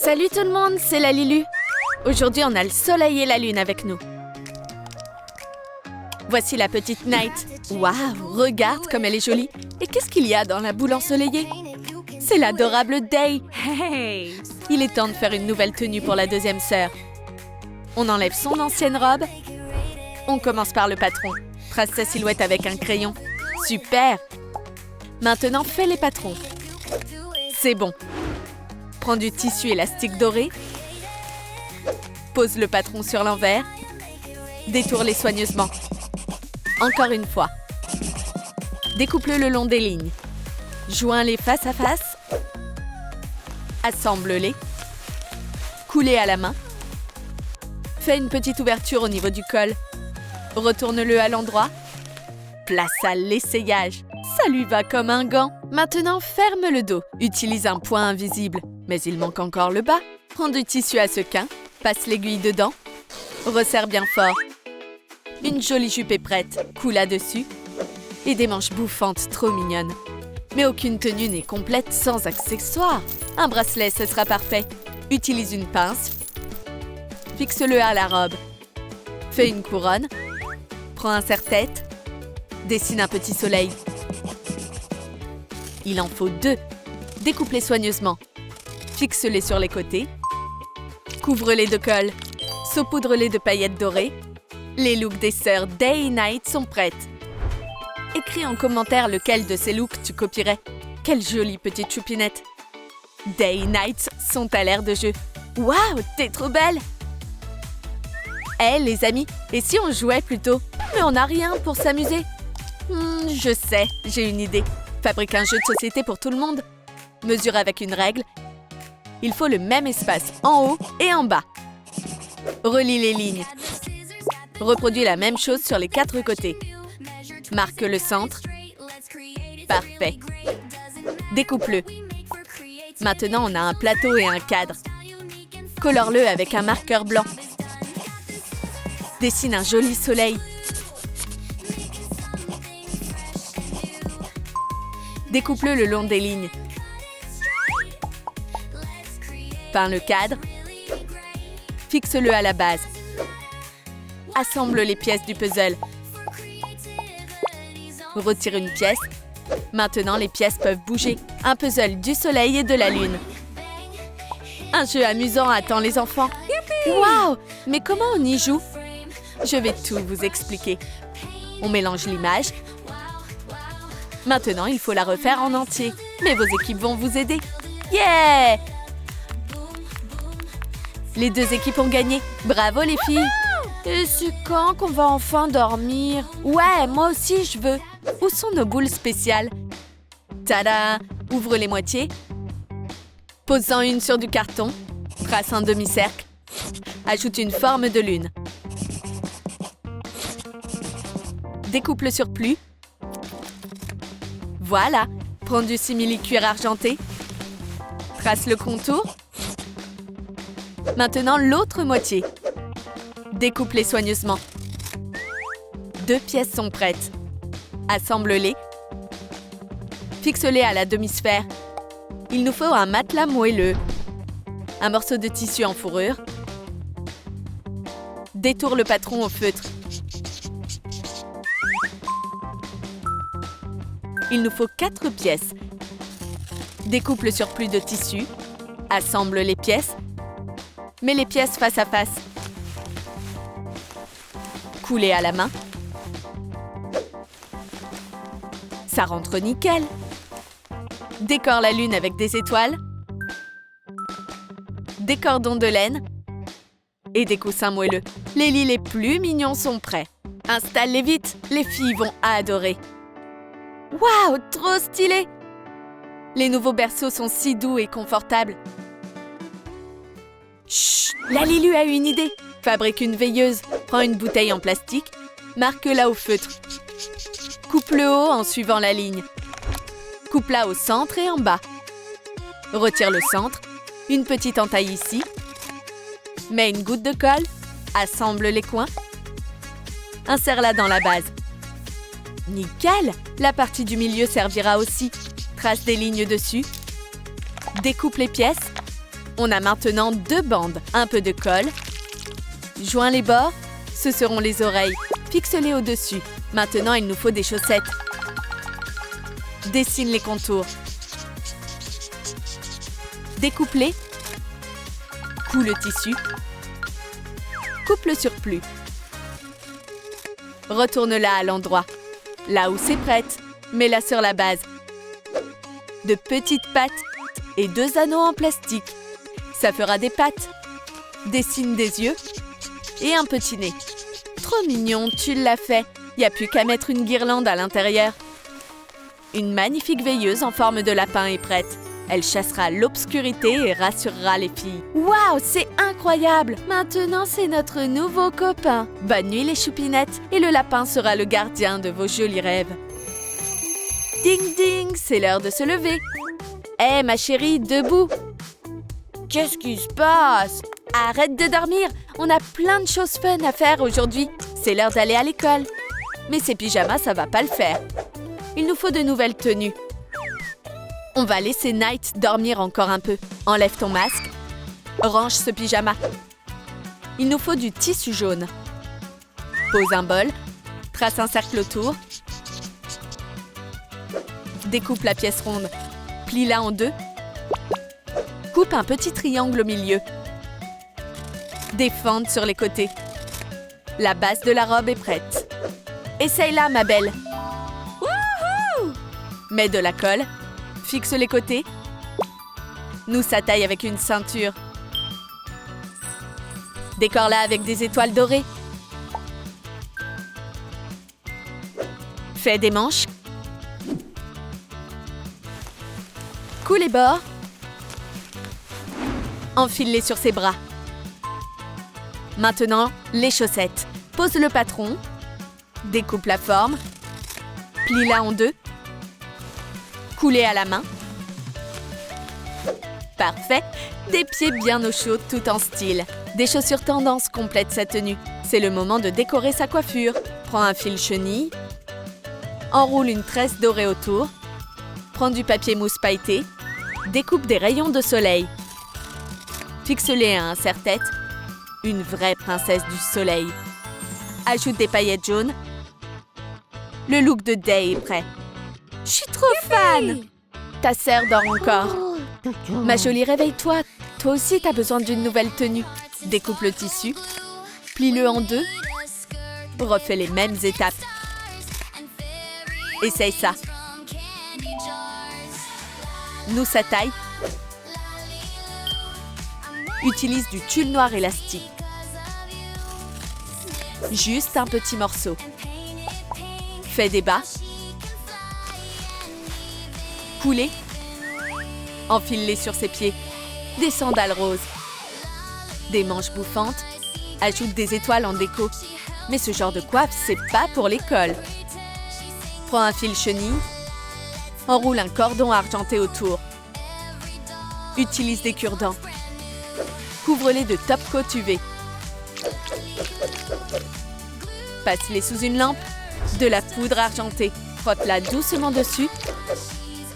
Salut tout le monde, c'est la Lilu. Aujourd'hui, on a le soleil et la lune avec nous. Voici la petite Night. Waouh, regarde comme elle est jolie. Et qu'est-ce qu'il y a dans la boule ensoleillée? C'est l'adorable Day. Hey! Il est temps de faire une nouvelle tenue pour la deuxième sœur. On enlève son ancienne robe. On commence par le patron. Trace sa silhouette avec un crayon. Super! Maintenant, fais les patrons. C'est bon. Prends du tissu élastique doré. Pose le patron sur l'envers. Détourne-les soigneusement. Encore une fois. Découpe-le le long des lignes. Joins-les face à face. Assemble-les. Coule-les à la main. Fais une petite ouverture au niveau du col. Retourne-le à l'endroit. Place à l'essayage. Ça lui va comme un gant. Maintenant, ferme le dos. Utilise un point invisible. Mais il manque encore le bas. Prends du tissu à sequin. Passe l'aiguille dedans. Resserre bien fort. Une jolie jupe est prête. Coule là-dessus. Et des manches bouffantes trop mignonnes. Mais aucune tenue n'est complète sans accessoires. Un bracelet, ce sera parfait. Utilise une pince. Fixe-le à la robe. Fais une couronne. Prends un serre-tête. Dessine un petit soleil. Il en faut 2. Découpe-les soigneusement. Fixe-les sur les côtés. Couvre-les de colle. Saupoudre-les de paillettes dorées. Les looks des sœurs Day et Night sont prêtes. Écris en commentaire lequel de ces looks tu copierais. Quelle jolie petite choupinette. Day et Night sont à l'air de jeu. Waouh, t'es trop belle! Hé, les amis, et si on jouait plutôt? Mais on n'a rien pour s'amuser. Je sais, j'ai une idée. Fabrique un jeu de société pour tout le monde. Mesure avec une règle. Il faut le même espace en haut et en bas. Relie les lignes. Reproduis la même chose sur les 4 côtés. Marque le centre. Parfait. Découpe-le. Maintenant, on a un plateau et un cadre. Colore-le avec un marqueur blanc. Dessine un joli soleil. Découpe-le le long des lignes. Peins le cadre. Fixe-le à la base. Assemble les pièces du puzzle. Retire une pièce. Maintenant, les pièces peuvent bouger. Un puzzle du soleil et de la lune. Un jeu amusant attend les enfants. Waouh! Mais comment on y joue? Je vais tout vous expliquer. On mélange l'image. Maintenant, il faut la refaire en entier. Mais vos équipes vont vous aider. Yeah! Les 2 équipes ont gagné. Bravo les filles! Et c'est quand qu'on va enfin dormir? Ouais, moi aussi je veux. Où sont nos boules spéciales? Tada! Ouvre les moitiés. Pose-en une sur du carton. Trace un demi-cercle. Ajoute une forme de lune. Découpe le surplus. Voilà. Prends du simili-cuir argenté. Trace le contour. Maintenant, l'autre moitié. Découpe-les soigneusement. 2 pièces sont prêtes. Assemble-les. Fixe-les à la demi-sphère. Il nous faut un matelas moelleux. Un morceau de tissu en fourrure. Détourne le patron au feutre. Il nous faut 4 pièces. Découpe le surplus de tissu. Assemble les pièces. Mets les pièces face à face. Coulez à la main. Ça rentre nickel. Décore la lune avec des étoiles. Des cordons de laine. Et des coussins moelleux. Les lits les plus mignons sont prêts. Installe-les vite. Les filles vont adorer. Waouh, trop stylé! Les nouveaux berceaux sont si doux et confortables. Chut! La Lilu a une idée. Fabrique une veilleuse. Prends une bouteille en plastique. Marque-la au feutre. Coupe le haut en suivant la ligne. Coupe-la au centre et en bas. Retire le centre. Une petite entaille ici. Mets une goutte de colle. Assemble les coins. Insère-la dans la base. Nickel! La partie du milieu servira aussi. Trace des lignes dessus. Découpe les pièces. On a maintenant 2 bandes. Un peu de colle. Joins les bords. Ce seront les oreilles. Fixe-les au-dessus. Maintenant, il nous faut des chaussettes. Dessine les contours. Découpe-les. Coud le tissu. Coupe le surplus. Retourne-la à l'endroit. Là où c'est prête, mets-la sur la base. De petites pattes et 2 anneaux en plastique. Ça fera des pattes. Dessine des yeux et un petit nez. Trop mignon, tu l'as fait. Il n'y a plus qu'à mettre une guirlande à l'intérieur. Une magnifique veilleuse en forme de lapin est prête. Elle chassera l'obscurité et rassurera les filles. Waouh, c'est incroyable! Maintenant, c'est notre nouveau copain. Bonne nuit les choupinettes, et le lapin sera le gardien de vos jolis rêves. Ding ding, c'est l'heure de se lever. Hé, ma chérie, debout! Qu'est-ce qui se passe? Arrête de dormir, on a plein de choses fun à faire aujourd'hui. C'est l'heure d'aller à l'école. Mais ces pyjamas, ça va pas le faire. Il nous faut de nouvelles tenues. On va laisser Night dormir encore un peu. Enlève ton masque. Range ce pyjama. Il nous faut du tissu jaune. Pose un bol. Trace un cercle autour. Découpe la pièce ronde. Plie-la en 2. Coupe un petit triangle au milieu. Des fentes sur les côtés. La base de la robe est prête. Essaye-la, ma belle. Wouhou! Mets de la colle. Fixe les côtés. Nous sa taille avec une ceinture. Décore-la avec des étoiles dorées. Fais des manches. Coud les bords. Enfile-les sur ses bras. Maintenant, les chaussettes. Pose le patron. Découpe la forme. Plie-la en 2. Coulez à la main. Parfait. Des pieds bien au chaud, tout en style. Des chaussures tendance complètent sa tenue. C'est le moment de décorer sa coiffure. Prends un fil chenille. Enroule une tresse dorée autour. Prends du papier mousse pailleté. Découpe des rayons de soleil. Fixe-les à un serre-tête. Une vraie princesse du soleil. Ajoute des paillettes jaunes. Le look de Day est prêt. Je suis trop fan! Ta sœur dort encore. Ma jolie, réveille-toi. Toi aussi, t'as besoin d'une nouvelle tenue. Découpe le tissu. Plie-le en 2. Refais les mêmes étapes. Essaye ça. Nous sa taille. Utilise du tulle noir élastique. Juste un petit morceau. Fais des bas. Coulez. Enfile-les sur ses pieds. Des sandales roses. Des manches bouffantes. Ajoute des étoiles en déco. Mais ce genre de coiffe, c'est pas pour l'école. Prends un fil chenille. Enroule un cordon argenté autour. Utilise des cure-dents. Couvre-les de top coat UV. Passe-les sous une lampe. De la poudre argentée. Frotte-la doucement dessus.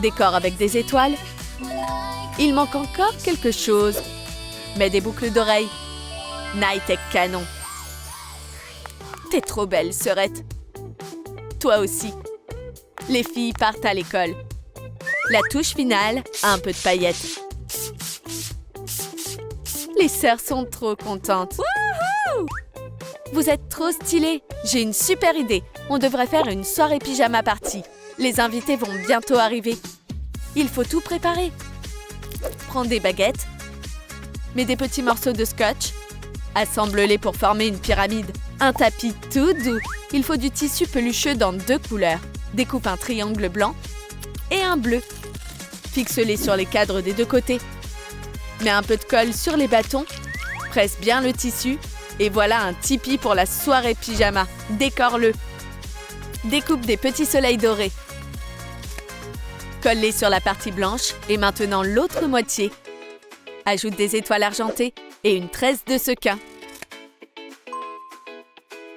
Décore avec des étoiles. Il manque encore quelque chose. Mets des boucles d'oreilles. Night est canon. T'es trop belle, sœurette. Toi aussi. Les filles partent à l'école. La touche finale, un peu de paillettes. Les sœurs sont trop contentes. Wouhou! Vous êtes trop stylées. J'ai une super idée. On devrait faire une soirée pyjama party. Les invités vont bientôt arriver. Il faut tout préparer. Prends des baguettes. Mets des petits morceaux de scotch. Assemble-les pour former une pyramide. Un tapis tout doux. Il faut du tissu pelucheux dans 2 couleurs. Découpe un triangle blanc et un bleu. Fixe-les sur les cadres des 2 côtés. Mets un peu de colle sur les bâtons. Presse bien le tissu. Et voilà un tipi pour la soirée pyjama. Décore-le. Découpe des petits soleils dorés. Colle-les sur la partie blanche et maintenant l'autre moitié. Ajoute des étoiles argentées et une tresse de sequin.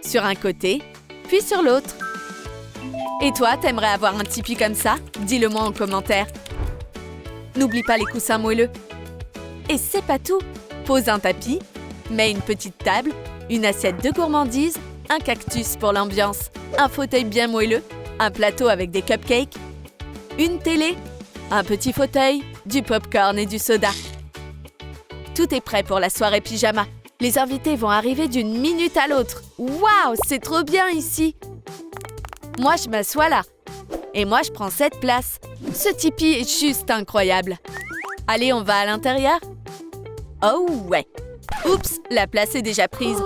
Sur un côté, puis sur l'autre. Et toi, t'aimerais avoir un tipi comme ça? Dis-le moi en commentaire. N'oublie pas les coussins moelleux. Et c'est pas tout. Pose un tapis, mets une petite table, une assiette de gourmandise, un cactus pour l'ambiance, un fauteuil bien moelleux, un plateau avec des cupcakes, une télé, un petit fauteuil, du popcorn et du soda. Tout est prêt pour la soirée pyjama. Les invités vont arriver d'une minute à l'autre. Waouh, c'est trop bien ici! Moi, je m'assois là. Et moi, je prends cette place. Ce tipi est juste incroyable. Allez, on va à l'intérieur? Oh ouais! Oups, la place est déjà prise.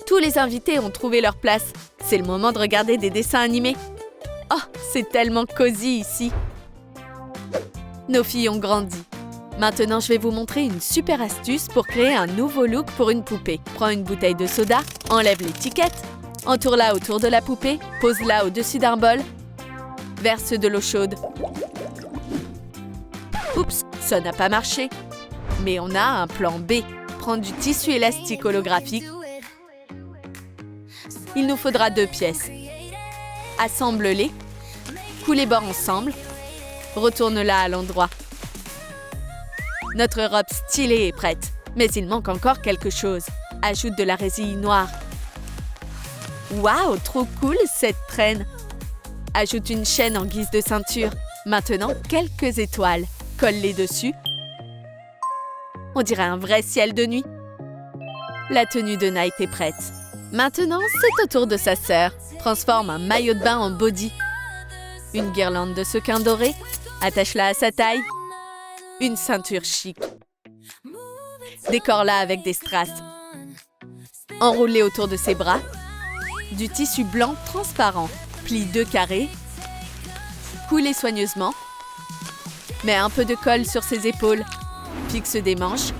Tous les invités ont trouvé leur place. C'est le moment de regarder des dessins animés. Oh, c'est tellement cosy ici. Nos filles ont grandi. Maintenant, je vais vous montrer une super astuce pour créer un nouveau look pour une poupée. Prends une bouteille de soda, enlève l'étiquette, entoure-la autour de la poupée, pose-la au-dessus d'un bol, verse de l'eau chaude. Oups, ça n'a pas marché. Mais on a un plan B. Prends du tissu élastique holographique. Il nous faudra 2 pièces. Assemble-les, coule les bords ensemble, retourne-la à l'endroit. Notre robe stylée est prête, mais il manque encore quelque chose. Ajoute de la résille noire. Waouh, trop cool cette traîne! Ajoute une chaîne en guise de ceinture. Maintenant, quelques étoiles. Colle-les dessus. On dirait un vrai ciel de nuit. La tenue de Night est prête. Maintenant, c'est au tour de sa sœur. Transforme un maillot de bain en body. Une guirlande de sequins dorés. Attache-la à sa taille. Une ceinture chic. Décore-la avec des strass. Enroule-les autour de ses bras. Du tissu blanc transparent. Plie 2 carrés. Coule-les soigneusement. Mets un peu de colle sur ses épaules. Fixe des manches.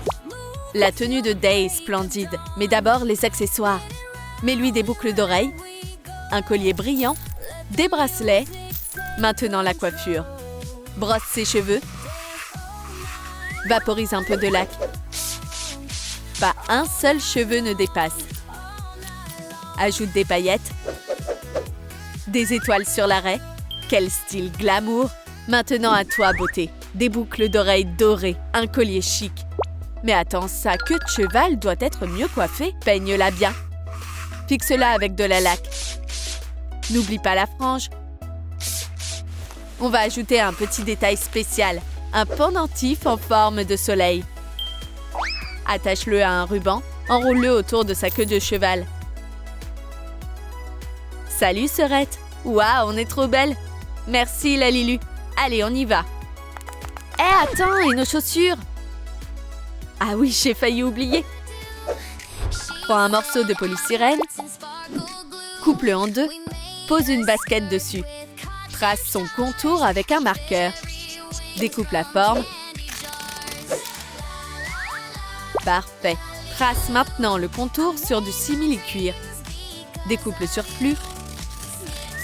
La tenue de Day est splendide, mais d'abord les accessoires. Mets-lui des boucles d'oreilles, un collier brillant, des bracelets. Maintenant la coiffure. Brosse ses cheveux. Vaporise un peu de lac. Pas un seul cheveu ne dépasse. Ajoute des paillettes. Des étoiles sur l'arrêt. Quel style glamour! Maintenant à toi, beauté. Des boucles d'oreilles dorées, un collier chic. Mais attends, sa queue de cheval doit être mieux coiffée. Peigne-la bien. Fixe-la avec de la laque. N'oublie pas la frange. On va ajouter un petit détail spécial. Un pendentif en forme de soleil. Attache-le à un ruban. Enroule-le autour de sa queue de cheval. Salut, sœurette. Waouh, on est trop belle. Merci, la Lilu. Allez, on y va. Attends, et nos chaussures? Ah oui, j'ai failli oublier. Prends un morceau de polystyrène. Coupe-le en 2. Pose une basket dessus. Trace son contour avec un marqueur. Découpe la forme. Parfait. Trace maintenant le contour sur du simili-cuir. Découpe le surplus.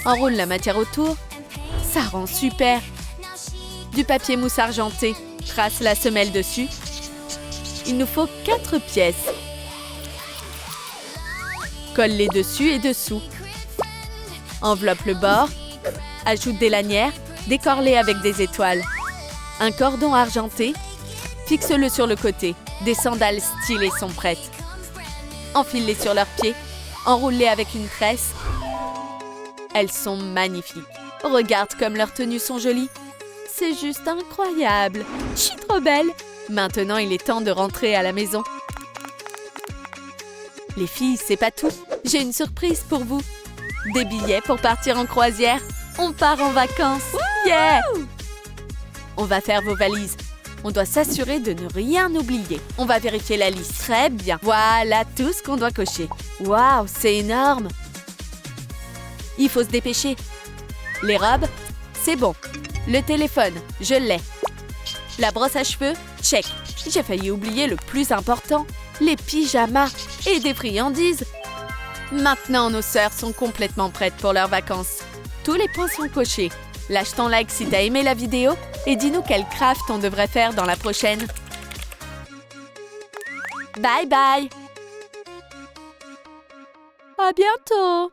Enroule la matière autour. Ça rend super. Du papier mousse argenté. Trace la semelle dessus. Il nous faut 4 pièces. Colle-les dessus et dessous. Enveloppe le bord. Ajoute des lanières. Décore-les avec des étoiles. Un cordon argenté. Fixe-le sur le côté. Des sandales stylées sont prêtes. Enfile-les sur leurs pieds. Enroule-les avec une tresse. Elles sont magnifiques. Regarde comme leurs tenues sont jolies. C'est juste incroyable. Je suis trop belle. Maintenant, il est temps de rentrer à la maison. Les filles, c'est pas tout. J'ai une surprise pour vous. Des billets pour partir en croisière. On part en vacances. Yeah! On va faire vos valises. On doit s'assurer de ne rien oublier. On va vérifier la liste. Très bien. Voilà tout ce qu'on doit cocher. Waouh, c'est énorme. Il faut se dépêcher. Les robes, c'est bon. Le téléphone, je l'ai. La brosse à cheveux, check. J'ai failli oublier le plus important. Les pyjamas et des friandises. Maintenant, nos sœurs sont complètement prêtes pour leurs vacances. Tous les points sont cochés. Lâche ton like si t'as aimé la vidéo et dis-nous quel craft on devrait faire dans la prochaine. Bye bye! À bientôt!